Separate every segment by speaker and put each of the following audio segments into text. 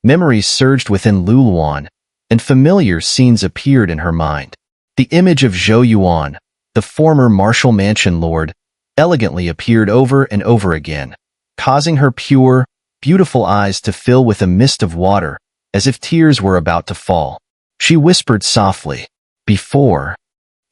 Speaker 1: Memories surged within Lu Luan, and familiar scenes appeared in her mind. The image of Zhou Yuan, the former Martial Mansion Lord, elegantly appeared over and over again, causing her pure, beautiful eyes to fill with a mist of water, as if tears were about to fall. She whispered softly, "Before."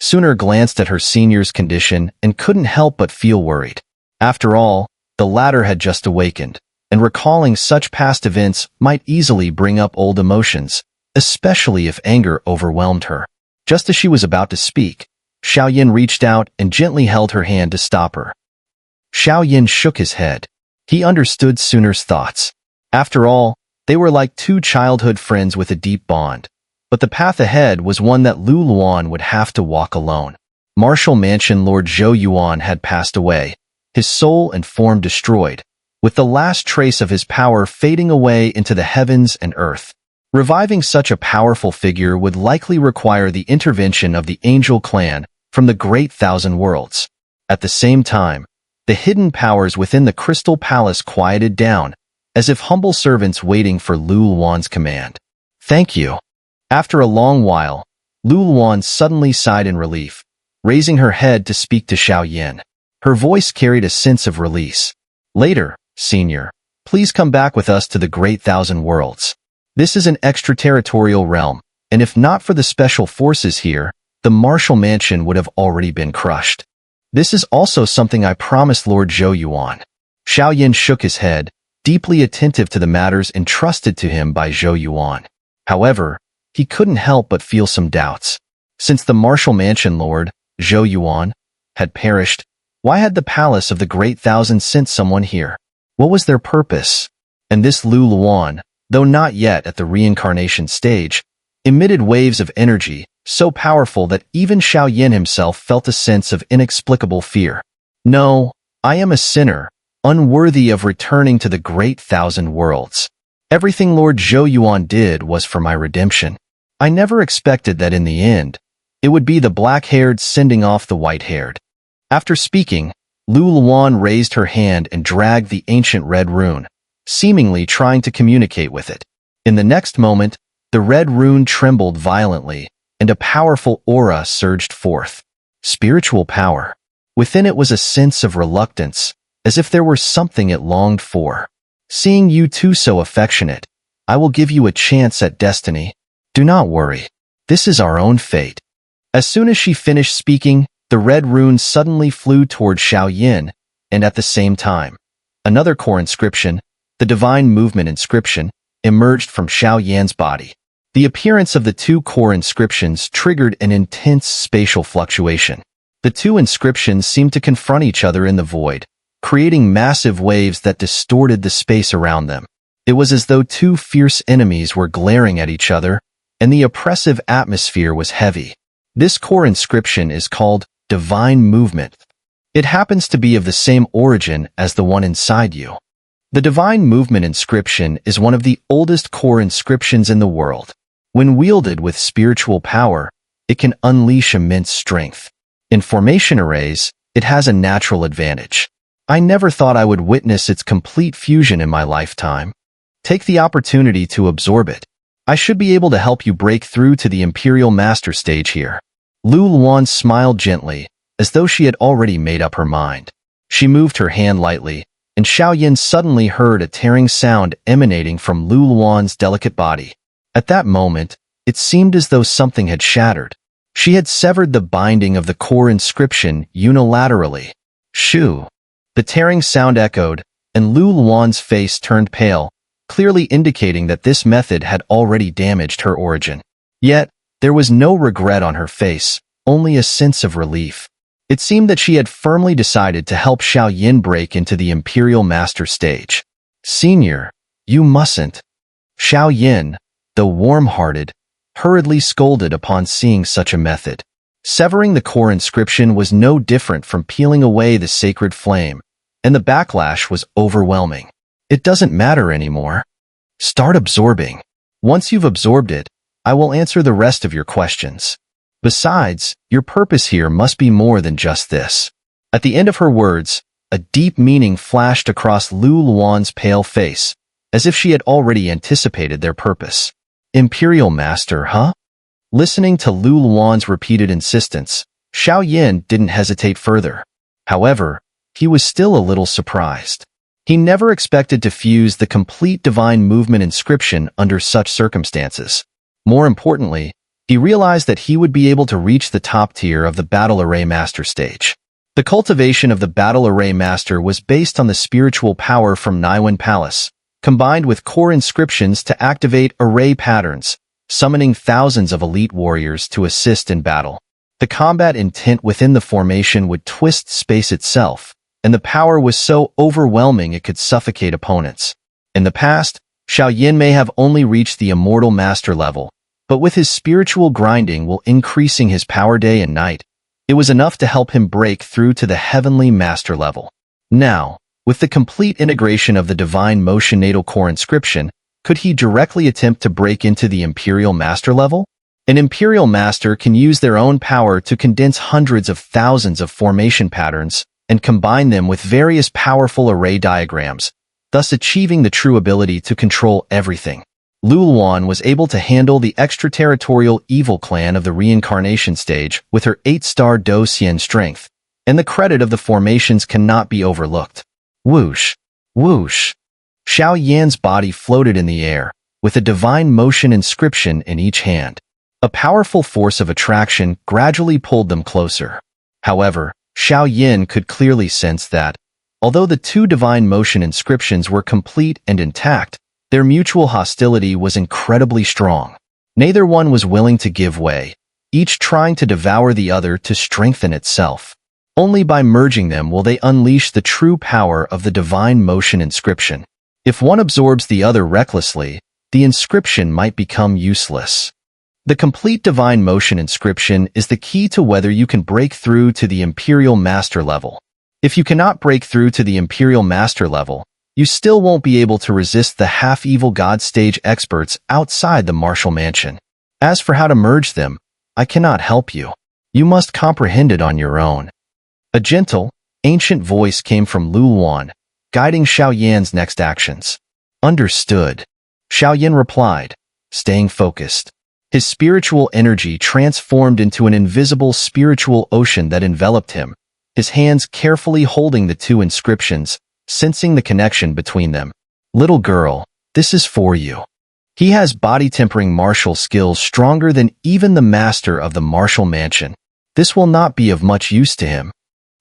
Speaker 1: Xun'er glanced at her senior's condition and couldn't help but feel worried. After all, the latter had just awakened, and recalling such past events might easily bring up old emotions, especially if anger overwhelmed her. Just as she was about to speak, Xiaoyin reached out and gently held her hand to stop her. Xiaoyin shook his head. He understood Xun'er's thoughts. After all, they were like two childhood friends with a deep bond. But the path ahead was one that Lu Luan would have to walk alone. Martial Mansion Lord Zhou Yuan had passed away, his soul and form destroyed, with the last trace of his power fading away into the heavens and earth. Reviving such a powerful figure would likely require the intervention of the Angel Clan from the Great Thousand Worlds. At the same time, the hidden powers within the Crystal Palace quieted down, as if humble servants waiting for Lu Luan's command. "Thank you." After a long while, Lu Luan suddenly sighed in relief, raising her head to speak to Xiaoyin. Her voice carried a sense of release. "Later, Senior, please come back with us to the Great Thousand Worlds. This is an extraterritorial realm, and if not for the special forces here, the Martial Mansion would have already been crushed. This is also something I promised Lord Zhou Yuan." Xiaoyin shook his head, deeply attentive to the matters entrusted to him by Zhou Yuan. However, he couldn't help but feel some doubts. Since the Martial Mansion Lord, Zhou Yuan, had perished, why had the Palace of the Great Thousand sent someone here? What was their purpose? And this Lu Luan, though not yet at the reincarnation stage, emitted waves of energy so powerful that even Xiaoyin himself felt a sense of inexplicable fear. "No, I am a sinner, unworthy of returning to the Great Thousand Worlds. Everything Lord Zhou Yuan did was for my redemption. I never expected that in the end, it would be the black-haired sending off the white-haired." After speaking, Lu Luan raised her hand and dragged the ancient red rune, seemingly trying to communicate with it. In the next moment, the red rune trembled violently, and a powerful aura surged forth. Spiritual power. Within it was a sense of reluctance, as if there were something it longed for. "Seeing you two so affectionate, I will give you a chance at destiny. Do not worry. This is our own fate." As soon as she finished speaking, the red rune suddenly flew toward Xiaoyin, and at the same time, another core inscription, the Divine Movement inscription, emerged from Xiaoyan's body. The appearance of the two core inscriptions triggered an intense spatial fluctuation. The two inscriptions seemed to confront each other in the void, creating massive waves that distorted the space around them. It was as though two fierce enemies were glaring at each other, and the oppressive atmosphere was heavy. This core inscription is called Divine Movement. It happens to be of the same origin as the one inside you. The Divine Movement inscription is one of the oldest core inscriptions in the world. When wielded with spiritual power, it can unleash immense strength. In formation arrays, it has a natural advantage. I never thought I would witness its complete fusion in my lifetime. Take the opportunity to absorb it. I should be able to help you break through to the Imperial Master stage here." Lu Luan smiled gently, as though she had already made up her mind. She moved her hand lightly, and Xiaoyin suddenly heard a tearing sound emanating from Lu Luan's delicate body. At that moment, it seemed as though something had shattered. She had severed the binding of the core inscription unilaterally. Shoo! The tearing sound echoed, and Lu Luan's face turned pale, clearly indicating that this method had already damaged her origin. Yet, there was no regret on her face, only a sense of relief. It seemed that she had firmly decided to help Xiaoyin break into the Imperial Master stage. "Senior, you mustn't." Xiaoyin, though warm-hearted, hurriedly scolded upon seeing such a method. Severing the core inscription was no different from peeling away the sacred flame, and the backlash was overwhelming. "It doesn't matter anymore. Start absorbing. Once you've absorbed it, I will answer the rest of your questions. Besides, your purpose here must be more than just this." At the end of her words, a deep meaning flashed across Lu Luan's pale face, as if she had already anticipated their purpose. Imperial Master, huh? Listening to Lu Luan's repeated insistence, Xiao Yin didn't hesitate further. However, he was still a little surprised. He never expected to fuse the complete divine movement inscription under such circumstances. More importantly, he realized that he would be able to reach the top tier of the Battle Array Master stage. The cultivation of the Battle Array Master was based on the spiritual power from Naiwen Palace, combined with core inscriptions to activate array patterns, summoning thousands of elite warriors to assist in battle. The combat intent within the formation would twist space itself, and the power was so overwhelming it could suffocate opponents. In the past, Xiao Yin may have only reached the immortal master level, but with his spiritual grinding while increasing his power day and night, it was enough to help him break through to the heavenly master level. Now, with the complete integration of the divine motion natal core inscription, could he directly attempt to break into the imperial master level? An imperial master can use their own power to condense hundreds of thousands of formation patterns and combine them with various powerful array diagrams, thus achieving the true ability to control everything. Lu Luan was able to handle the extraterritorial evil clan of the reincarnation stage with her 8-star Do Xian strength, and the credit of the formations cannot be overlooked. Whoosh! Whoosh! Xiao Yan's body floated in the air, with a divine motion inscription in each hand. A powerful force of attraction gradually pulled them closer. However, Xiao Yin could clearly sense that, although the two divine motion inscriptions were complete and intact, their mutual hostility was incredibly strong. Neither one was willing to give way, each trying to devour the other to strengthen itself. Only by merging them will they unleash the true power of the divine motion inscription. If one absorbs the other recklessly, the inscription might become useless. The complete divine motion inscription is the key to whether you can break through to the Imperial Master level. If you cannot break through to the Imperial Master level, you still won't be able to resist the half-evil god stage experts outside the martial mansion. As for how to merge them, I cannot help you. You must comprehend it on your own. A gentle, ancient voice came from Lu Luan, guiding Xiao Yan's next actions. Understood. Xiao Yan replied, staying focused. His spiritual energy transformed into an invisible spiritual ocean that enveloped him, his hands carefully holding the two inscriptions, sensing the connection between them. Little girl, this is for you. He has body-tempering martial skills stronger than even the master of the martial mansion. This will not be of much use to him.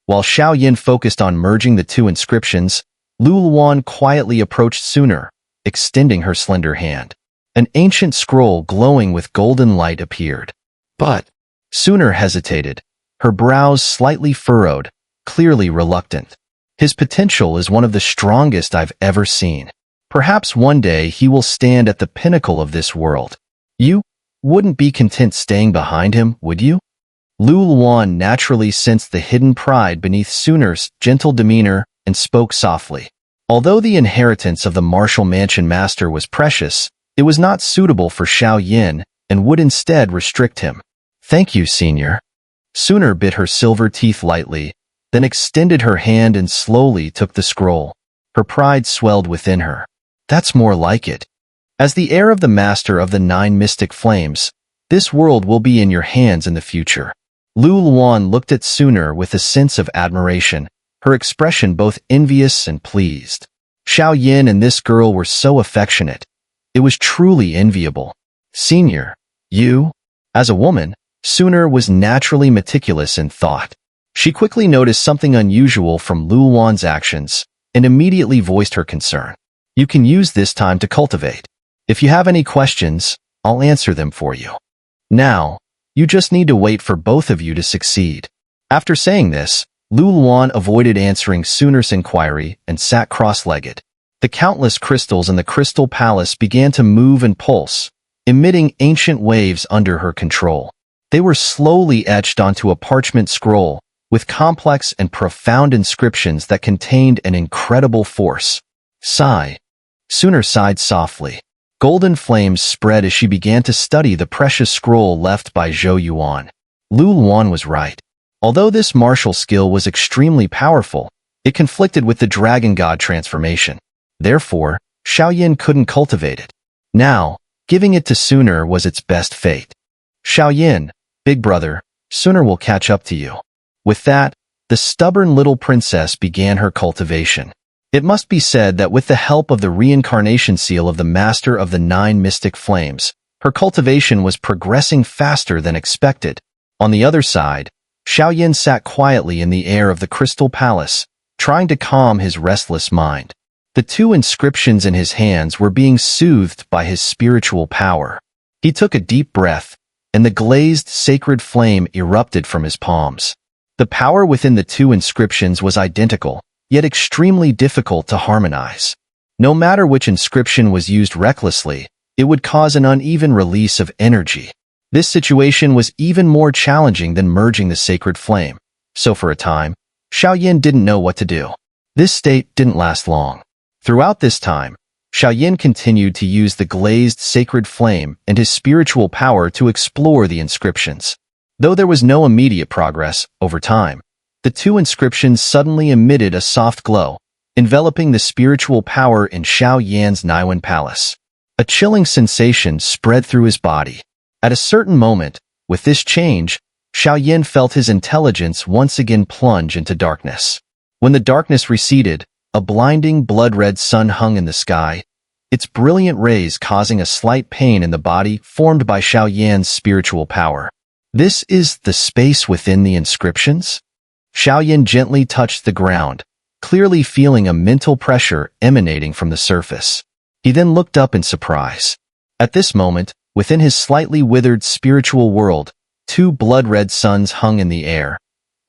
Speaker 1: While Xiao Yin focused on merging the two inscriptions, Lu Luan quietly approached Xun'er, extending her slender hand. An ancient scroll glowing with golden light appeared. But Xun'er hesitated, her brows slightly furrowed, clearly reluctant. His potential is one of the strongest I've ever seen. Perhaps one day he will stand at the pinnacle of this world. You wouldn't be content staying behind him, would you? Lu Luan naturally sensed the hidden pride beneath Xun'er's gentle demeanor and spoke softly. Although the inheritance of the martial mansion master was precious, it was not suitable for Xiao Yin and would instead restrict him. Thank you, Senior. Xun'er bit her silver teeth lightly, then extended her hand and slowly took the scroll. Her pride swelled within her. That's more like it. As the heir of the master of the 9 mystic flames, this world will be in your hands in the future. Lu Luan looked at Xun'er with a sense of admiration, her expression both envious and pleased. Xiao Yin and this girl were so affectionate. It was truly enviable. Senior, you? As a woman, Xun'er was naturally meticulous in thought. She quickly noticed something unusual from Lu Luan's actions and immediately voiced her concern. You can use this time to cultivate. If you have any questions, I'll answer them for you. Now, you just need to wait for both of you to succeed. After saying this, Lu Luan avoided answering Xun'er's inquiry and sat cross-legged. The countless crystals in the Crystal Palace began to move and pulse, emitting ancient waves under her control. They were slowly etched onto a parchment scroll, with complex and profound inscriptions that contained an incredible force. Sigh. Xun'er sighed softly. Golden flames spread as she began to study the precious scroll left by Zhou Yuan. Lu Luan was right. Although this martial skill was extremely powerful, it conflicted with the dragon god transformation. Therefore, Xiaoyan couldn't cultivate it. Now, giving it to Xun'er was its best fate. Xiaoyan, big brother, Xun'er will catch up to you. With that, the stubborn little princess began her cultivation. It must be said that with the help of the reincarnation seal of the Master of the Nine Mystic Flames, her cultivation was progressing faster than expected. On the other side, Xiaoyan sat quietly in the air of the Crystal Palace, trying to calm his restless mind. The two inscriptions in his hands were being soothed by his spiritual power. He took a deep breath, and the glazed sacred flame erupted from his palms. The power within the two inscriptions was identical, yet extremely difficult to harmonize. No matter which inscription was used recklessly, it would cause an uneven release of energy. This situation was even more challenging than merging the sacred flame. So for a time, Xiaoyan didn't know what to do. This state didn't last long. Throughout this time, Xiaoyan continued to use the glazed sacred flame and his spiritual power to explore the inscriptions. Though there was no immediate progress, over time, the two inscriptions suddenly emitted a soft glow, enveloping the spiritual power in Xiaoyan's Niwen Palace. A chilling sensation spread through his body. At a certain moment, with this change, Xiaoyan felt his intelligence once again plunge into darkness. When the darkness receded, a blinding blood-red sun hung in the sky, its brilliant rays causing a slight pain in the body formed by Xiaoyan's spiritual power. This is the space within the inscriptions? Xiaoyan gently touched the ground, clearly feeling a mental pressure emanating from the surface. He then looked up in surprise. At this moment, within his slightly withered spiritual world, two blood-red suns hung in the air,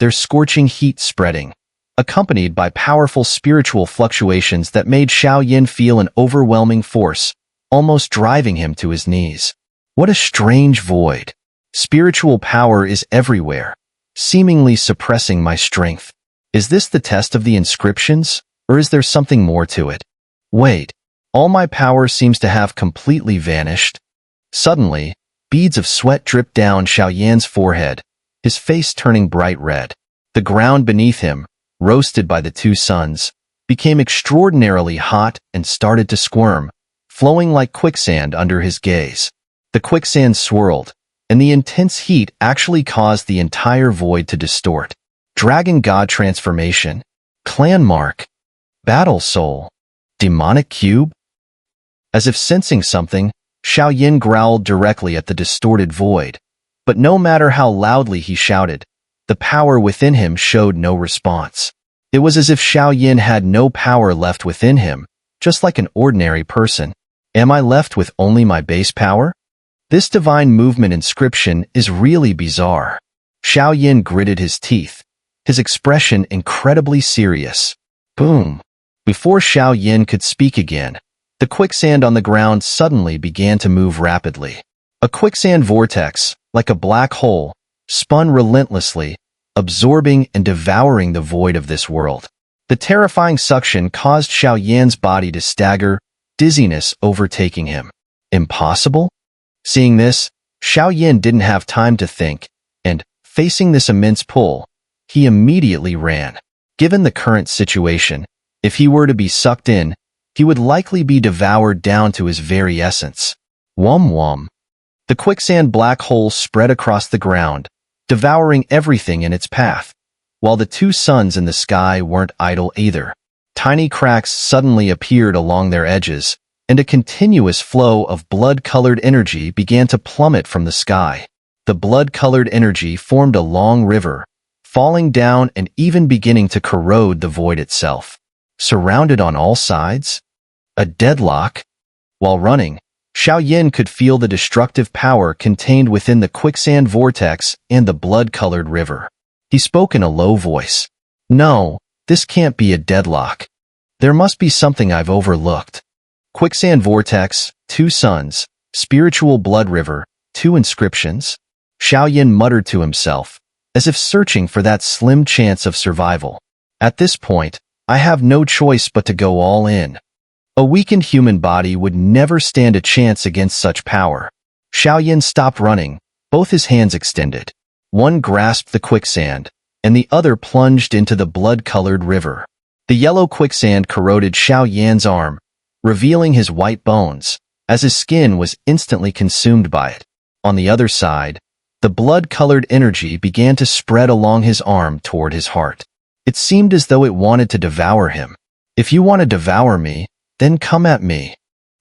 Speaker 1: their scorching heat spreading, accompanied by powerful spiritual fluctuations that made Xiaoyan feel an overwhelming force, almost driving him to his knees. What a strange void. Spiritual power is everywhere, seemingly suppressing my strength. Is this the test of the inscriptions, or is there something more to it? Wait, all my power seems to have completely vanished. Suddenly, beads of sweat dripped down Xiaoyan's forehead, his face turning bright red. The ground beneath him, roasted by the two suns, became extraordinarily hot and started to squirm, flowing like quicksand under his gaze. The quicksand swirled, and the intense heat actually caused the entire void to distort. Dragon God transformation, clan mark, battle soul, demonic cube? As if sensing something, Xiaoyan growled directly at the distorted void. But no matter how loudly he shouted, the power within him showed no response. It was as if Xiaoyan had no power left within him, just like an ordinary person. Am I left with only my base power? This divine movement inscription is really bizarre. Xiaoyan gritted his teeth, his expression incredibly serious. Boom! Before Xiaoyan could speak again, the quicksand on the ground suddenly began to move rapidly. A quicksand vortex, like a black hole, spun relentlessly, absorbing and devouring the void of this world. The terrifying suction caused Xiaoyan's body to stagger, dizziness overtaking him. Impossible? Seeing this, Xiaoyan didn't have time to think, and, facing this immense pull, he immediately ran. Given the current situation, if he were to be sucked in, he would likely be devoured down to his very essence. Wum wum. The quicksand black hole spread across the ground, devouring everything in its path. While the two suns in the sky weren't idle either. Tiny cracks suddenly appeared along their edges, and a continuous flow of blood-colored energy began to plummet from the sky. The blood-colored energy formed a long river, falling down and even beginning to corrode the void itself. Surrounded on all sides? A deadlock? While running, Xiaoyan could feel the destructive power contained within the quicksand vortex and the blood-colored river. He spoke in a low voice. No, this can't be a deadlock. There must be something I've overlooked. Quicksand vortex, two suns, spiritual blood river, two inscriptions. Xiaoyan muttered to himself, as if searching for that slim chance of survival. At this point, I have no choice but to go all in. A weakened human body would never stand a chance against such power. Xiaoyan stopped running, both his hands extended. One grasped the quicksand, and the other plunged into the blood-colored river. The yellow quicksand corroded Xiaoyan's arm, revealing his white bones, as his skin was instantly consumed by it. On the other side, the blood-colored energy began to spread along his arm toward his heart. It seemed as though it wanted to devour him. "If you want to devour me, then come at me."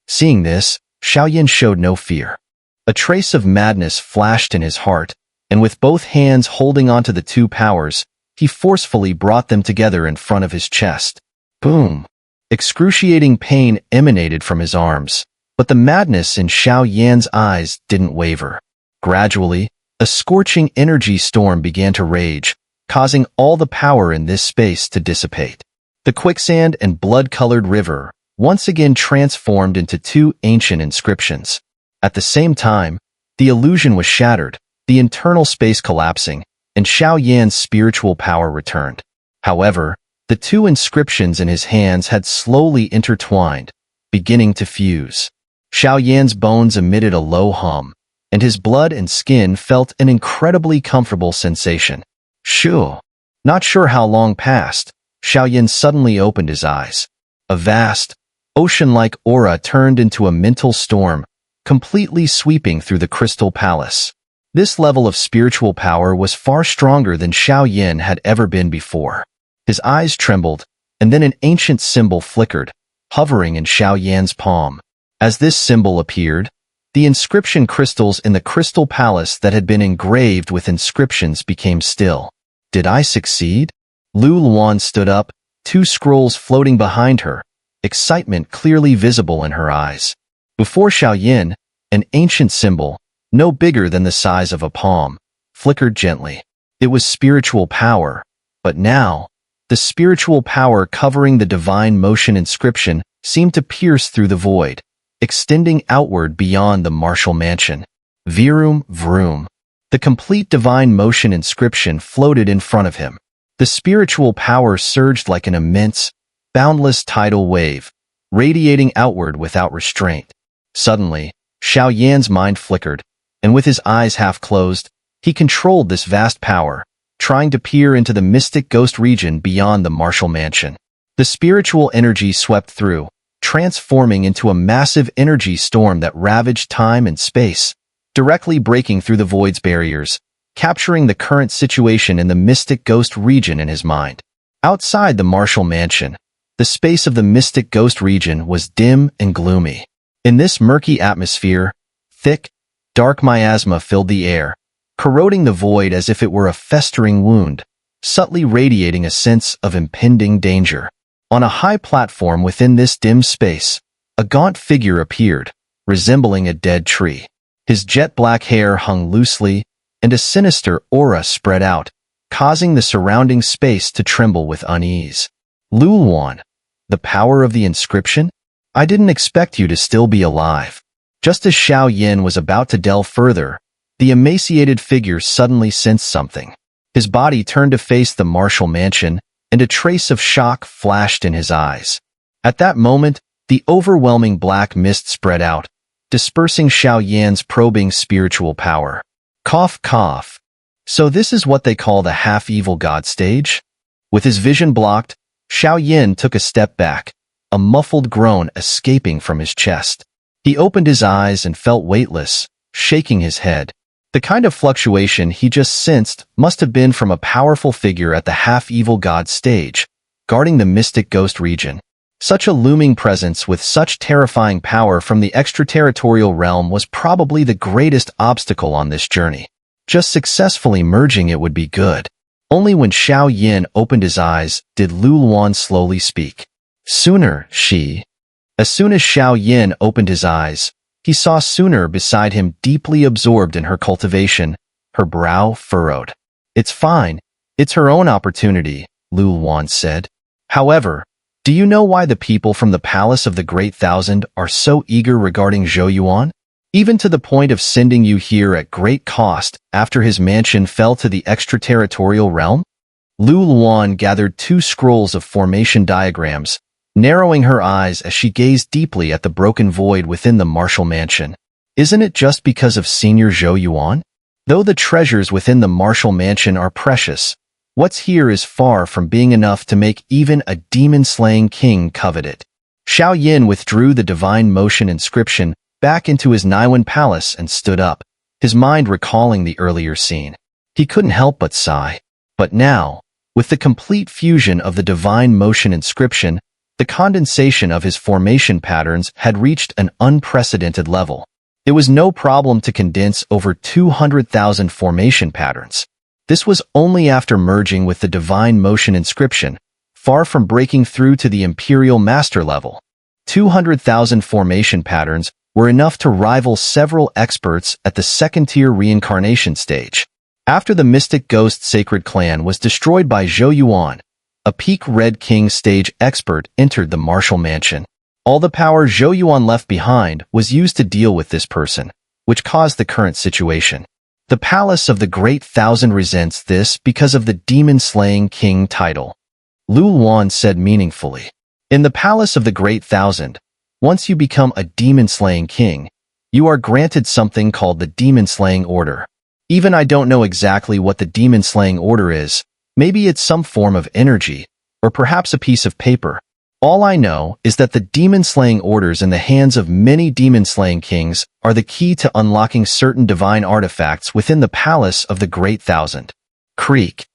Speaker 1: Seeing this, Xiaoyan showed no fear. A trace of madness flashed in his heart, and with both hands holding onto the two powers, he forcefully brought them together in front of his chest. Boom! Excruciating pain emanated from his arms, but the madness in Xiaoyan's eyes didn't waver. Gradually, a scorching energy storm began to rage, causing all the power in this space to dissipate. The quicksand and blood-colored river once again transformed into two ancient inscriptions. At the same time, the illusion was shattered, the internal space collapsing, and Xiaoyan's spiritual power returned. However, the two inscriptions in his hands had slowly intertwined, beginning to fuse. Xiaoyan's bones emitted a low hum, and his blood and skin felt an incredibly comfortable sensation. Shoo! Not sure how long passed, Xiaoyan suddenly opened his eyes. A vast, ocean-like aura turned into a mental storm, completely sweeping through the Crystal Palace. This level of spiritual power was far stronger than Xiaoyan had ever been before. His eyes trembled, and then an ancient symbol flickered, hovering in Xiaoyan's palm. As this symbol appeared, the inscription crystals in the Crystal Palace that had been engraved with inscriptions became still. Did I succeed? Lu Luan stood up, two scrolls floating behind her, excitement clearly visible in her eyes. Before Xiaoyan, an ancient symbol, no bigger than the size of a palm, flickered gently. It was spiritual power, but now, the spiritual power covering the divine motion inscription seemed to pierce through the void, extending outward beyond the martial mansion. Vroom, vroom. The complete divine motion inscription floated in front of him. The spiritual power surged like an immense, boundless tidal wave, radiating outward without restraint. Suddenly, Xiaoyan's mind flickered, and with his eyes half closed, he controlled this vast power, trying to peer into the mystic ghost region beyond the martial mansion. The spiritual energy swept through, transforming into a massive energy storm that ravaged time and space, directly breaking through the void's barriers, capturing the current situation in the mystic ghost region in his mind. Outside the martial mansion, the space of the mystic ghost region was dim and gloomy. In this murky atmosphere, thick, dark miasma filled the air, corroding the void as if it were a festering wound, subtly radiating a sense of impending danger. On a high platform within this dim space, a gaunt figure appeared, resembling a dead tree. His jet-black hair hung loosely, and a sinister aura spread out, causing the surrounding space to tremble with unease. Lu Luan, the power of the inscription? I didn't expect you to still be alive. Just as Xiaoyan was about to delve further, the emaciated figure suddenly sensed something. His body turned to face the martial mansion, and a trace of shock flashed in his eyes. At that moment, the overwhelming black mist spread out, dispersing Xiaoyan's probing spiritual power. Cough, cough. So this is what they call the half-evil god stage? With his vision blocked, Xiaoyan took a step back, a muffled groan escaping from his chest. He opened his eyes and felt weightless, shaking his head. The kind of fluctuation he just sensed must have been from a powerful figure at the half-evil god stage, guarding the mystic ghost region. Such a looming presence with such terrifying power from the extraterritorial realm was probably the greatest obstacle on this journey. Just successfully merging it would be good. Only when Xiaoyan opened his eyes did Lu Luan slowly speak. Xun'er, she. As soon as Xiaoyan opened his eyes, he saw Xun'er beside him, deeply absorbed in her cultivation, her brow furrowed. It's fine. It's her own opportunity, Lu Luan said. However, do you know why the people from the Palace of the Great Thousand are so eager regarding Zhou Yuan? Even to the point of sending you here at great cost after his mansion fell to the extraterritorial realm? Lu Luan gathered two scrolls of formation diagrams, narrowing her eyes as she gazed deeply at the broken void within the martial mansion. Isn't it just because of Senior Zhou Yuan? Though the treasures within the martial mansion are precious, what's here is far from being enough to make even a demon-slaying king covet it. Xiao Yin withdrew the divine motion inscription back into his Niwen palace and stood up, his mind recalling the earlier scene. He couldn't help but sigh. But now, with the complete fusion of the divine motion inscription, the condensation of his formation patterns had reached an unprecedented level. It was no problem to condense over 200,000 formation patterns. This was only after merging with the divine motion inscription, far from breaking through to the imperial master level. 200,000 formation patterns were enough to rival several experts at the second-tier reincarnation stage. After the Mystic Ghost Sacred Clan was destroyed by Zhou Yuan, a peak Red King stage expert entered the martial mansion. All the power Zhou Yuan left behind was used to deal with this person, which caused the current situation. The Palace of the Great Thousand resents this because of the Demon-Slaying King title. Lu Luan said meaningfully. In the Palace of the Great Thousand, once you become a Demon-Slaying King, you are granted something called the Demon-Slaying Order. Even I don't know exactly what the Demon-Slaying Order is. Maybe it's some form of energy, or perhaps a piece of paper. All I know is that the demon-slaying orders in the hands of many demon-slaying kings are the key to unlocking certain divine artifacts within the Palace of the Great Thousand. Creak.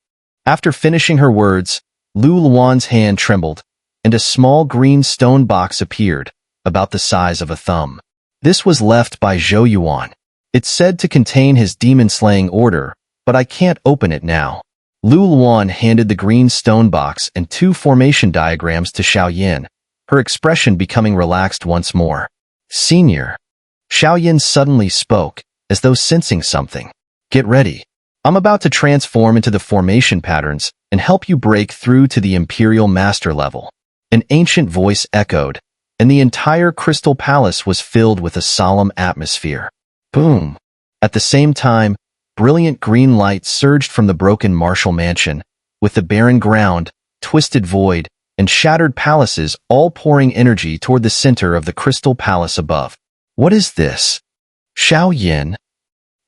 Speaker 1: After finishing her words, Lu Luan's hand trembled, and a small green stone box appeared, about the size of a thumb. This was left by Zhou Yuan. It's said to contain his demon-slaying order, but I can't open it now. Lu Luan handed the green stone box and 2 formation diagrams to Xiao Yin, her expression becoming relaxed once more. Senior. Xiao Yin suddenly spoke, as though sensing something. Get ready. I'm about to transform into the formation patterns and help you break through to the Imperial Master level. An ancient voice echoed, and the entire Crystal Palace was filled with a solemn atmosphere. Boom. At the same time, brilliant green light surged from the broken martial mansion, with the barren ground, twisted void, and shattered palaces all pouring energy toward the center of the Crystal Palace above. What is this? Xiao Yin.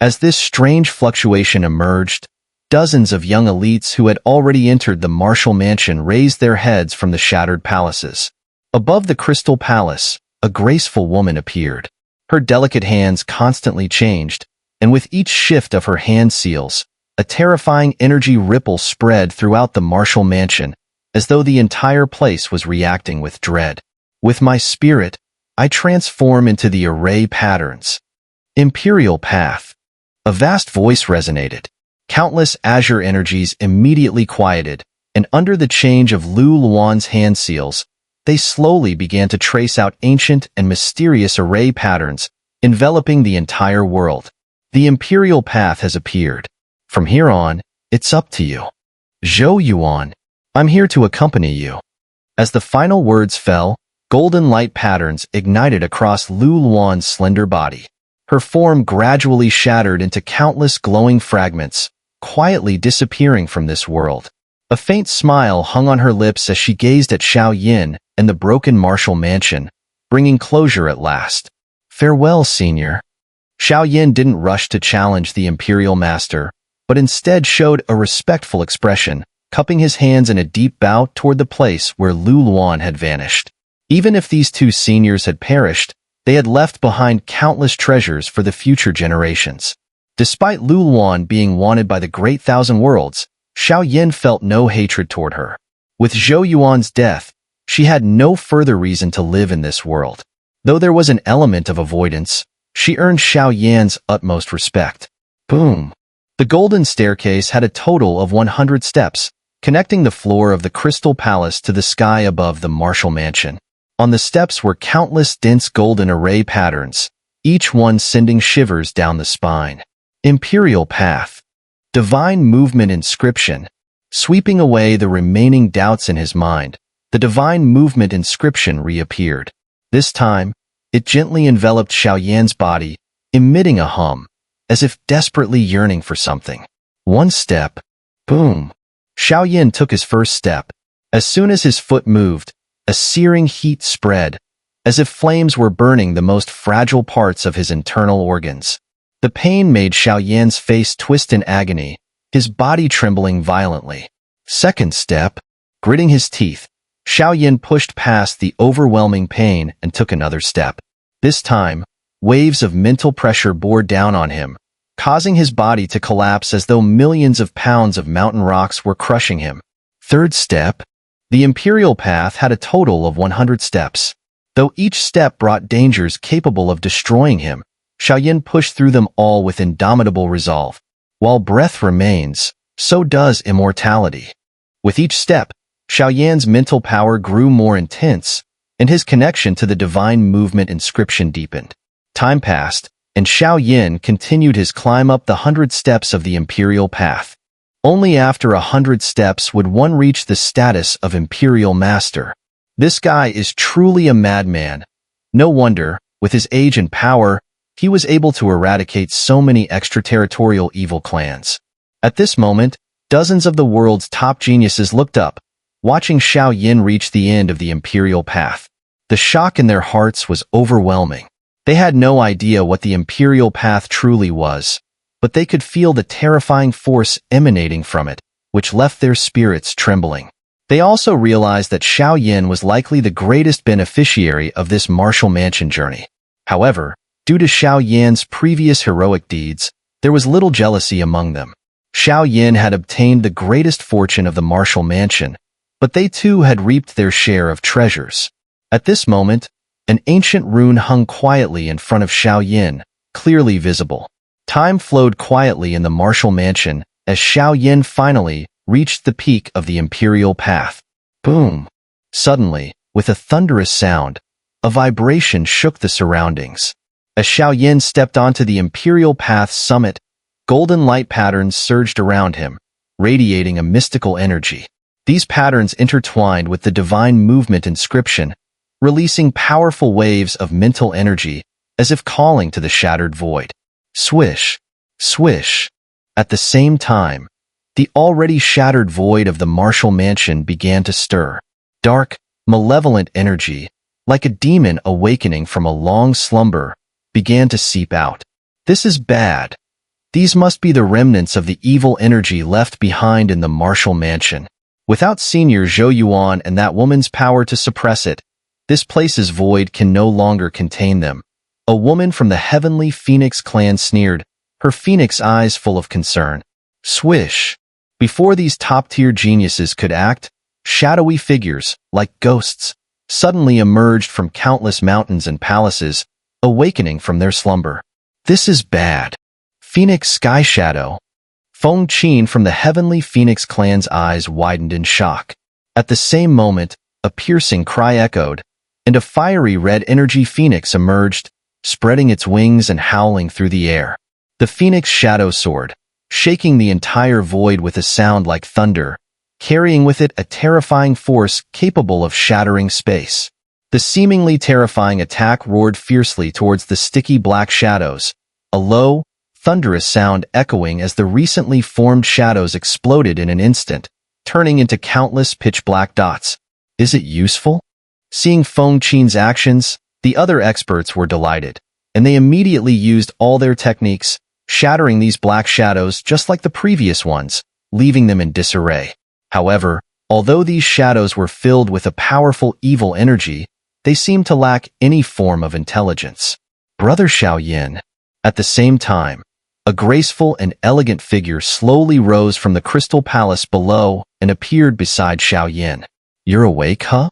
Speaker 1: As this strange fluctuation emerged, dozens of young elites who had already entered the martial mansion raised their heads from the shattered palaces. Above the Crystal Palace, a graceful woman appeared. Her delicate hands constantly changed, and with each shift of her hand seals, a terrifying energy ripple spread throughout the martial mansion, as though the entire place was reacting with dread. With my spirit, I transform into the array patterns. Imperial Path. A vast voice resonated. Countless azure energies immediately quieted, and under the change of Lu Luan's hand seals, they slowly began to trace out ancient and mysterious array patterns, enveloping the entire world. The Imperial Path has appeared. From here on, it's up to you. Zhou Yuan, I'm here to accompany you. As the final words fell, golden light patterns ignited across Lu Luan's slender body. Her form gradually shattered into countless glowing fragments, quietly disappearing from this world. A faint smile hung on her lips as she gazed at Xiao Yin and the broken martial mansion, bringing closure at last. Farewell, Senior. Xiao Yin didn't rush to challenge the Imperial Master, but instead showed a respectful expression, cupping his hands in a deep bow toward the place where Lu Luan had vanished. Even if these 2 seniors had perished, they had left behind countless treasures for the future generations. Despite Lu Luan being wanted by the Great Thousand Worlds, Xiao Yin felt no hatred toward her. With Zhou Yuan's death, she had no further reason to live in this world. Though there was an element of avoidance, she earned Xiao Yan's utmost respect. Boom. The golden staircase had a total of 100 steps, connecting the floor of the Crystal Palace to the sky above the martial mansion. On the steps were countless dense golden array patterns, each one sending shivers down the spine. Imperial Path. Divine Movement Inscription. Sweeping away the remaining doubts in his mind, the Divine Movement Inscription reappeared. This time, it gently enveloped Xiao Yan's body, emitting a hum, as if desperately yearning for something. One step. Boom. Xiao Yin took his first step. As soon as his foot moved, a searing heat spread, as if flames were burning the most fragile parts of his internal organs. The pain made Xiao Yan's face twist in agony, his body trembling violently. Second step. Gritting his teeth, Xiao Yin pushed past the overwhelming pain and took another step. This time, waves of mental pressure bore down on him, causing his body to collapse as though millions of pounds of mountain rocks were crushing him. Third step. The Imperial Path had a total of 100 steps. Though each step brought dangers capable of destroying him, Xiao Yin pushed through them all with indomitable resolve. While breath remains, so does immortality. With each step, Xiao Yan's mental power grew more intense, and his connection to the divine movement inscription deepened. Time passed, and Xiao Yin continued his climb up the 100 steps of the Imperial Path. Only after 100 steps would one reach the status of Imperial Master. This guy is truly a madman. No wonder, with his age and power, he was able to eradicate so many extraterritorial evil clans. At this moment, dozens of the world's top geniuses looked up, watching Xiao Yin reach the end of the Imperial Path. The shock in their hearts was overwhelming. They had no idea what the Imperial Path truly was, but they could feel the terrifying force emanating from it, which left their spirits trembling. They also realized that Xiao Yin was likely the greatest beneficiary of this martial mansion journey. However, due to Xiao Yan's previous heroic deeds, there was little jealousy among them. Xiao Yin had obtained the greatest fortune of the martial mansion, but they too had reaped their share of treasures. At this moment, an ancient rune hung quietly in front of Xiao Yin, clearly visible. Time flowed quietly in the martial mansion as Xiao Yin finally reached the peak of the Imperial Path. Boom! Suddenly, with a thunderous sound, a vibration shook the surroundings. As Xiao Yin stepped onto the Imperial Path's summit, golden light patterns surged around him, radiating a mystical energy. These patterns intertwined with the divine movement inscription, releasing powerful waves of mental energy as if calling to the shattered void. Swish! Swish! At the same time, the already shattered void of the martial mansion began to stir. Dark, malevolent energy, like a demon awakening from a long slumber, began to seep out. This is bad. These must be the remnants of the evil energy left behind in the martial mansion. Without Senior Zhou Yuan and that woman's power to suppress it, this place's void can no longer contain them. A woman from the Heavenly Phoenix clan sneered, her phoenix eyes full of concern. Swish! Before these top-tier geniuses could act, shadowy figures, like ghosts, suddenly emerged from countless mountains and palaces, awakening from their slumber. This is bad. Phoenix Sky Shadow. Feng Qin from the Heavenly Phoenix clan's eyes widened in shock. At the same moment, a piercing cry echoed, and a fiery red energy phoenix emerged, spreading its wings and howling through the air. The phoenix shadow soared, shaking the entire void with a sound like thunder, carrying with it a terrifying force capable of shattering space. The seemingly terrifying attack roared fiercely towards the sticky black shadows, a low, thunderous sound echoing as the recently formed shadows exploded in an instant, turning into countless pitch-black dots. Is it useful? Seeing Feng Qin's actions, the other experts were delighted, and they immediately used all their techniques, shattering these black shadows just like the previous ones, leaving them in disarray. However, although these shadows were filled with a powerful evil energy, they seemed to lack any form of intelligence. Brother Xiao Yin. At the same time, a graceful and elegant figure slowly rose from the crystal palace below and appeared beside Xiao Yin. You're awake, huh?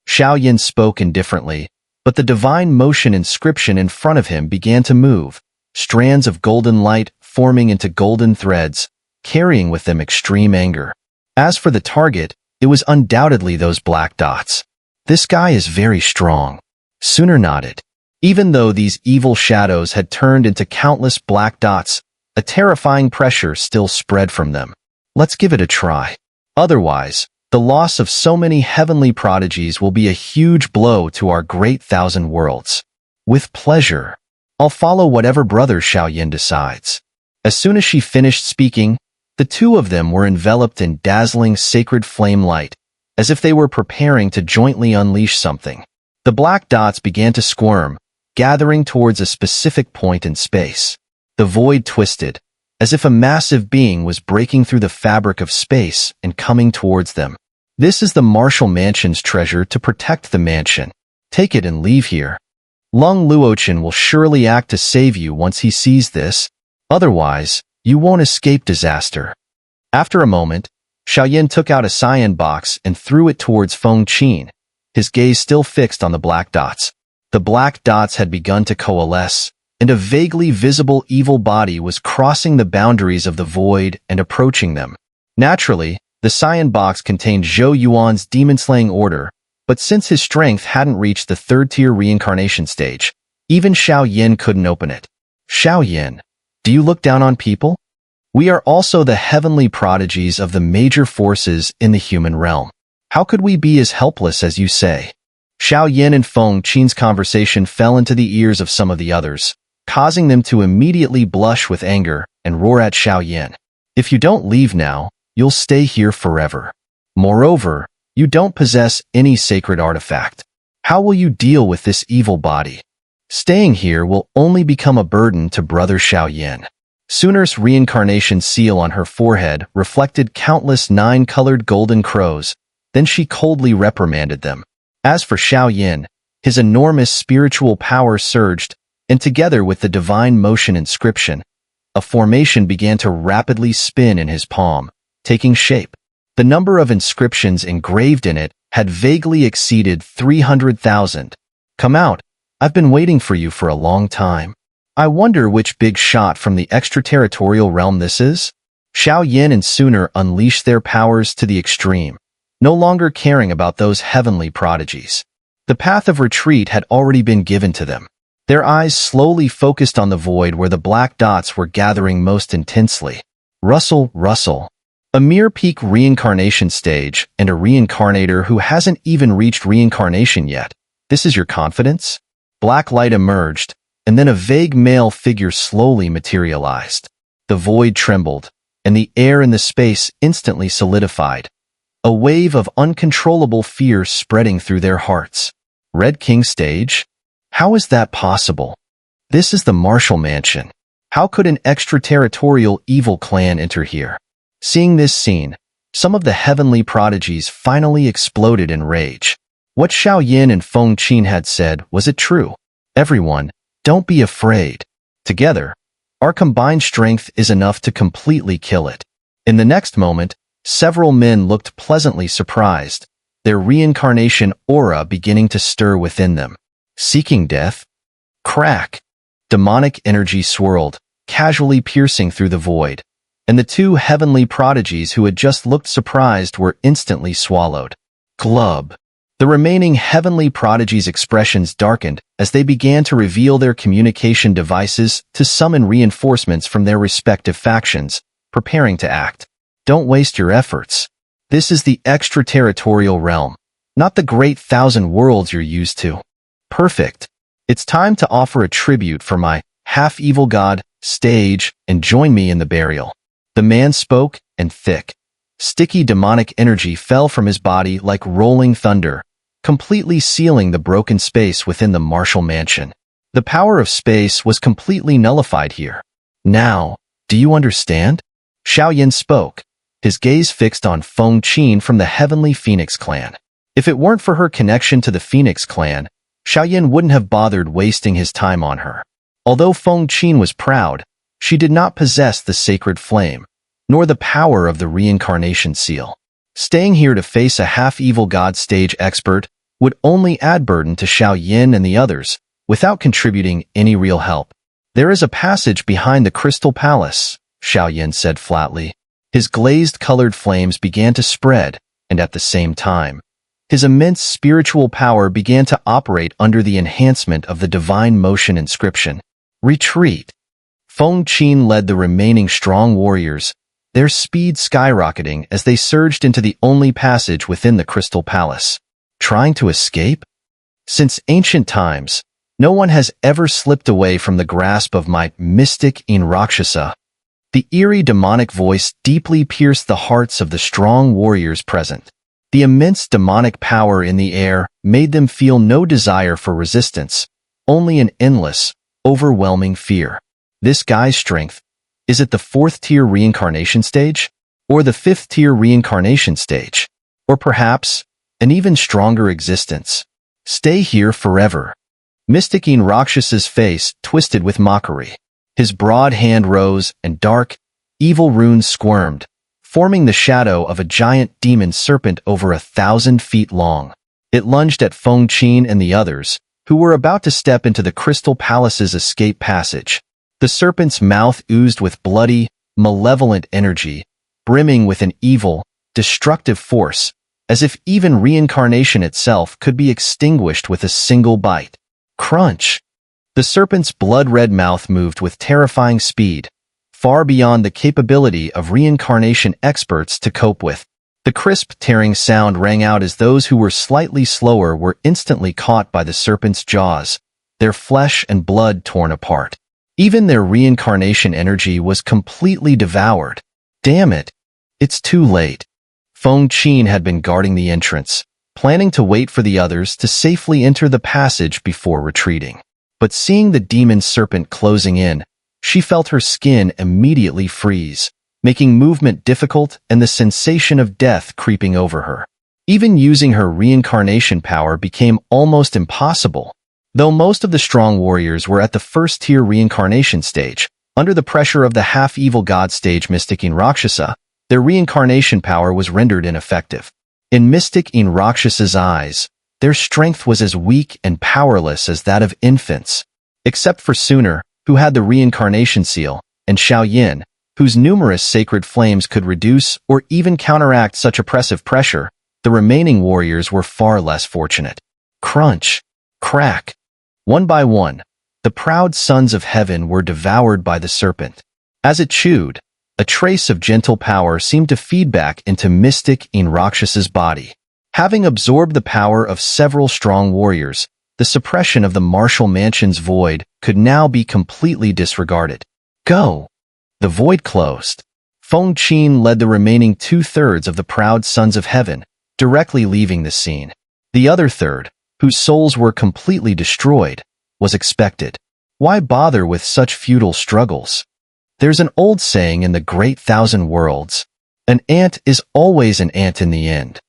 Speaker 1: Xiao Yin spoke indifferently, but the divine motion inscription in front of him began to move, strands of golden light forming into golden threads, carrying with them extreme anger. As for the target, it was undoubtedly those black dots. This guy is very strong. Xun'er nodded. Even though these evil shadows had turned into countless black dots, a terrifying pressure still spread from them. Let's give it a try. Otherwise, the loss of so many heavenly prodigies will be a huge blow to our great thousand worlds. With pleasure. I'll follow whatever Brother Xiao Yin decides. As soon as she finished speaking, the two of them were enveloped in dazzling sacred flame light, as if they were preparing to jointly unleash something. The black dots began to squirm, gathering towards a specific point in space. The void twisted, as if a massive being was breaking through the fabric of space and coming towards them. This is the Martial Mansion's treasure to protect the mansion. Take it and leave here. Lung Luochen will surely act to save you once he sees this. Otherwise, you won't escape disaster. After a moment, Xiaoyan took out a cyan box and threw it towards Feng Qin, his gaze still fixed on the black dots. The black dots had begun to coalesce, and a vaguely visible evil body was crossing the boundaries of the void and approaching them. Naturally, the cyan box contained Zhou Yuan's demon-slaying order, but since his strength hadn't reached the third-tier reincarnation stage, even Xiao Yin couldn't open it. Xiao Yin, do you look down on people? We are also the heavenly prodigies of the major forces in the human realm. How could we be as helpless as you say? Xiao Yin and Feng Qin's conversation fell into the ears of some of the others, causing them to immediately blush with anger and roar at Xiao Yin. If you don't leave now, you'll stay here forever. Moreover, you don't possess any sacred artifact. How will you deal with this evil body? Staying here will only become a burden to Brother Xiao Yin. Xun'er's reincarnation seal on her forehead reflected countless 9-colored golden crows. Then she coldly reprimanded them. As for Xiao Yin, his enormous spiritual power surged, and together with the divine motion inscription, a formation began to rapidly spin in his palm, taking shape. The number of inscriptions engraved in it had vaguely exceeded 300,000. Come out, I've been waiting for you for a long time. I wonder which big shot from the extraterritorial realm this is? Xiao Yin and Xun'er unleashed their powers to the extreme, no longer caring about those heavenly prodigies. The path of retreat had already been given to them. Their eyes slowly focused on the void where the black dots were gathering most intensely. Rustle, rustle. A mere peak reincarnation stage and a reincarnator who hasn't even reached reincarnation yet. This is your confidence? Black light emerged, and then a vague male figure slowly materialized. The void trembled, and the air in the space instantly solidified. A wave of uncontrollable fear spreading through their hearts. Red King stage? How is that possible? This is the Martial Mansion. How could an extraterritorial evil clan enter here? Seeing this scene, some of the heavenly prodigies finally exploded in rage. What Xiao Yin and Feng Qin had said, was it true? Everyone, don't be afraid. Together, our combined strength is enough to completely kill it. In the next moment, several men looked pleasantly surprised, their reincarnation aura beginning to stir within them. Seeking death? Crack! Demonic energy swirled, casually piercing through the void, and the two heavenly prodigies who had just looked surprised were instantly swallowed. Glub! The remaining heavenly prodigies' expressions darkened as they began to reveal their communication devices to summon reinforcements from their respective factions, preparing to act. Don't waste your efforts. This is the extraterritorial realm, not the great 1,000 worlds you're used to. Perfect. It's time to offer a tribute for my half-evil god stage and join me in the burial. The man spoke, and thick, sticky demonic energy fell from his body like rolling thunder, completely sealing the broken space within the Martial Mansion. The power of space was completely nullified here. Now, do you understand? Xiao Yin spoke, his gaze fixed on Feng Qin from the Heavenly Phoenix clan. If it weren't for her connection to the Phoenix clan, Xiao Yin wouldn't have bothered wasting his time on her. Although Feng Qin was proud, she did not possess the sacred flame, nor the power of the reincarnation seal. Staying here to face a half-evil god stage expert would only add burden to Xiao Yin and the others, without contributing any real help. There is a passage behind the Crystal Palace, Xiao Yin said flatly. His glazed-colored flames began to spread, and at the same time, his immense spiritual power began to operate under the enhancement of the divine motion inscription. Retreat. Feng Qin led the remaining strong warriors, their speed skyrocketing as they surged into the only passage within the Crystal Palace. Trying to escape? Since ancient times, no one has ever slipped away from the grasp of my mystic in Rakshasa. The eerie demonic voice deeply pierced the hearts of the strong warriors present. The immense demonic power in the air made them feel no desire for resistance, only an endless, overwhelming fear. This guy's strength, is it the 4th-tier reincarnation stage? Or the 5th-tier reincarnation stage? Or perhaps, an even stronger existence. Stay here forever. Mystic Rakshas's face twisted with mockery. His broad hand rose, and dark, evil runes squirmed, forming the shadow of a giant demon serpent over 1,000 feet long. It lunged at Feng Qin and the others, who were about to step into the Crystal Palace's escape passage. The serpent's mouth oozed with bloody, malevolent energy, brimming with an evil, destructive force, as if even reincarnation itself could be extinguished with a single bite. Crunch! The serpent's blood-red mouth moved with terrifying speed, far beyond the capability of reincarnation experts to cope with. The crisp, tearing sound rang out as those who were slightly slower were instantly caught by the serpent's jaws, their flesh and blood torn apart. Even their reincarnation energy was completely devoured. Damn it! It's too late. Feng Qin had been guarding the entrance, planning to wait for the others to safely enter the passage before retreating. But seeing the demon serpent closing in, she felt her skin immediately freeze, making movement difficult and the sensation of death creeping over her. Even using her reincarnation power became almost impossible. Though most of the strong warriors were at the first-tier reincarnation stage, under the pressure of the half-evil god stage Mystic Rakshasa, their reincarnation power was rendered ineffective. In Mystic Rakshas's eyes, their strength was as weak and powerless as that of infants. Except for Xun'er, who had the reincarnation seal, and Xiaoyan, whose numerous sacred flames could reduce or even counteract such oppressive pressure, the remaining warriors were far less fortunate. Crunch! Crack! One by one, the proud sons of heaven were devoured by the serpent. As it chewed, a trace of gentle power seemed to feed back into Mystic Rakshas's body. Having absorbed the power of several strong warriors, the suppression of the martial mansion's void could now be completely disregarded. Go! The void closed. Feng Qin led the remaining 2/3 of the proud sons of heaven, directly leaving the scene. The other third, whose souls were completely destroyed, was expected. Why bother with such futile struggles? There's an old saying in the Great Thousand Worlds, an ant is always an ant in the end.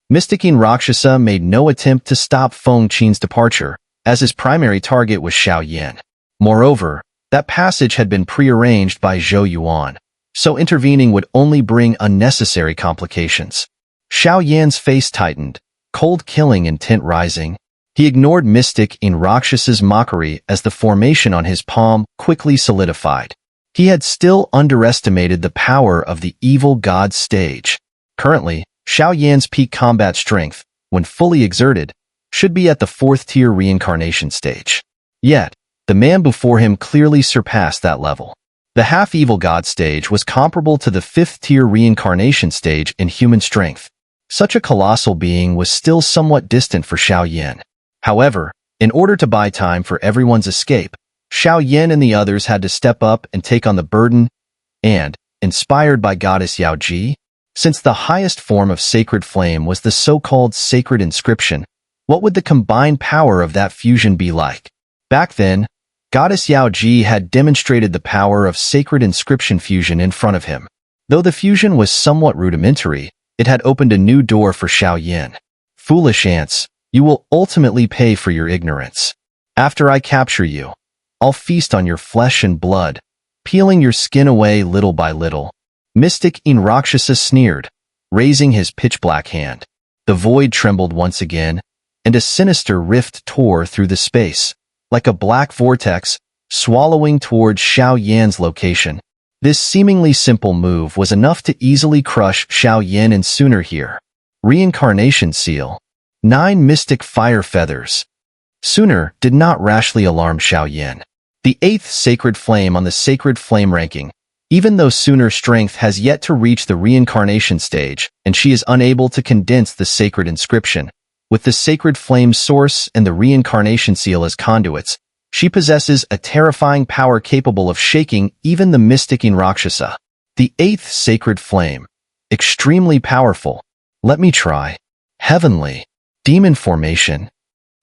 Speaker 1: Mystic Rakshasa made no attempt to stop Feng Qin's departure, as his primary target was Xiaoyan. Moreover, that passage had been prearranged by Zhou Yuan, so intervening would only bring unnecessary complications. Xiaoyan's face tightened, cold killing intent rising. He ignored Mystic Rakshas's mockery as the formation on his palm quickly solidified. He had still underestimated the power of the evil god stage. Currently, Xiaoyan's peak combat strength, when fully exerted, should be at the 4th-tier reincarnation stage. Yet, the man before him clearly surpassed that level. The half-evil god stage was comparable to the 5th-tier reincarnation stage in human strength. Such a colossal being was still somewhat distant for Xiaoyan. However, in order to buy time for everyone's escape, Xiaoyan and the others had to step up and take on the burden, and, inspired by goddess Yaoji, since the highest form of sacred flame was the so-called sacred inscription, what would the combined power of that fusion be like? Back then, goddess Yaoji had demonstrated the power of sacred inscription fusion in front of him. Though the fusion was somewhat rudimentary, it had opened a new door for Xiaoyan. Foolish ants, you will ultimately pay for your ignorance. After I capture you, I'll feast on your flesh and blood, peeling your skin away little by little. Mystic Rakshasa sneered, raising his pitch-black hand. The void trembled once again, and a sinister rift tore through the space, like a black vortex, swallowing towards Xiaoyan's location. This seemingly simple move was enough to easily crush Xiaoyan and Xun'er here. Reincarnation Seal. 9 mystic fire feathers. Xun'er did not rashly alarm Xiaoyan. The 8th sacred flame on the sacred flame ranking. Even though Xun'er's strength has yet to reach the reincarnation stage, and she is unable to condense the sacred inscription, with the sacred flame source and the reincarnation seal as conduits, she possesses a terrifying power capable of shaking even the Mystic Rakshasa. The 8th sacred flame. Extremely powerful. Let me try. Heavenly. Demon formation.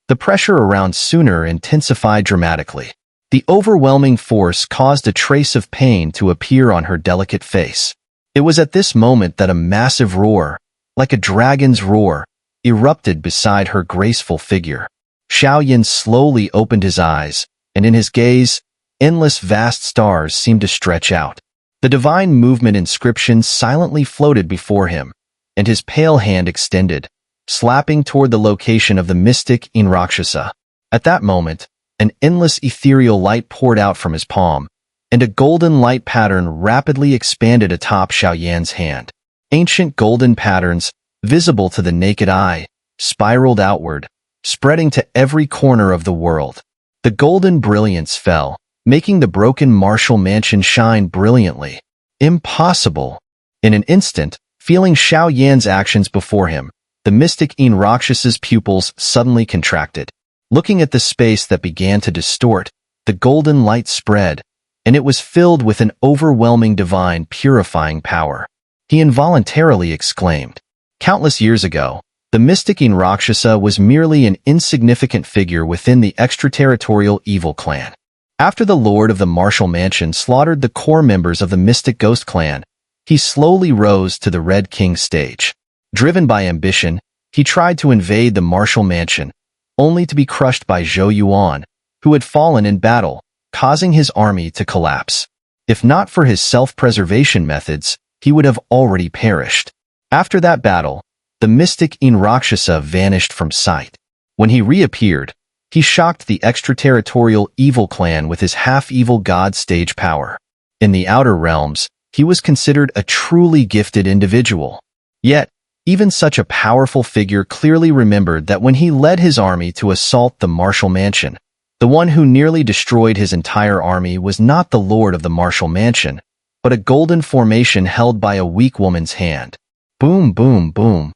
Speaker 1: The pressure around Xun'er intensified dramatically. The overwhelming force caused a trace of pain to appear on her delicate face. It was at this moment that a massive roar, like a dragon's roar, erupted beside her graceful figure. Xiaoyan slowly opened his eyes, and in his gaze, endless vast stars seemed to stretch out. The divine movement inscription silently floated before him, and his pale hand extended, slapping toward the location of the mystic Rakshasa. At that moment, an endless ethereal light poured out from his palm, and a golden light pattern rapidly expanded atop Xiaoyan's hand. Ancient golden patterns, visible to the naked eye, spiraled outward, spreading to every corner of the world. The golden brilliance fell, making the broken martial mansion shine brilliantly. Impossible! In an instant, feeling Xiaoyan's actions before him, the mystic Rakshas's pupils suddenly contracted. Looking at the space that began to distort, the golden light spread, and it was filled with an overwhelming divine purifying power. He involuntarily exclaimed. Countless years ago, the mystic Rakshasa was merely an insignificant figure within the extraterritorial evil clan. After the lord of the martial mansion slaughtered the core members of the mystic ghost clan, he slowly rose to the Red King stage. Driven by ambition, he tried to invade the martial mansion, only to be crushed by Zhou Yuan, who had fallen in battle, causing his army to collapse. If not for his self-preservation methods, he would have already perished. After that battle, the mystic Rakshasa vanished from sight. When he reappeared, he shocked the extraterritorial evil clan with his half-evil god stage power. In the outer realms, he was considered a truly gifted individual. Yet, even such a powerful figure clearly remembered that when he led his army to assault the martial mansion, the one who nearly destroyed his entire army was not the lord of the martial mansion, but a golden formation held by a weak woman's hand. Boom, boom, boom.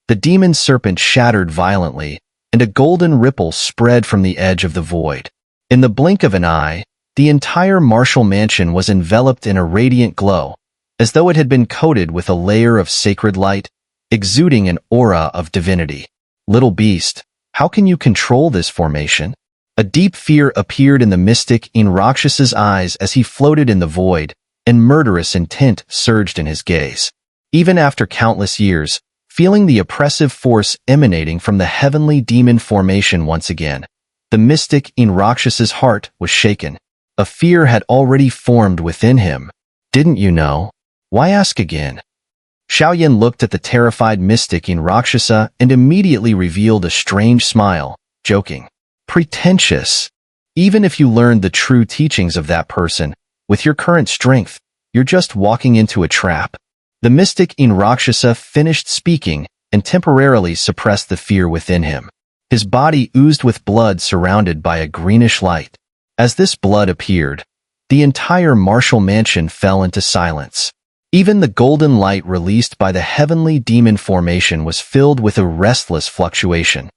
Speaker 1: The demon serpent shattered violently, and a golden ripple spread from the edge of the void. In the blink of an eye, the entire martial mansion was enveloped in a radiant glow, as though it had been coated with a layer of sacred light, exuding an aura of divinity. Little beast, how can you control this formation? A deep fear appeared in the mystic Rakshas's eyes as he floated in the void, and murderous intent surged in his gaze. Even after countless years, feeling the oppressive force emanating from the heavenly demon formation once again, the mystic Rakshas's heart was shaken. A fear had already formed within him. Didn't you know? Why ask again? Xiaoyan looked at the terrified mystic Rakshasa and immediately revealed a strange smile, joking. Pretentious. Even if you learned the true teachings of that person, with your current strength, you're just walking into a trap. The mystic Rakshasa finished speaking and temporarily suppressed the fear within him. His body oozed with blood surrounded by a greenish light. As this blood appeared, the entire martial mansion fell into silence. Even the golden light released by the heavenly demon formation was filled with a restless fluctuation.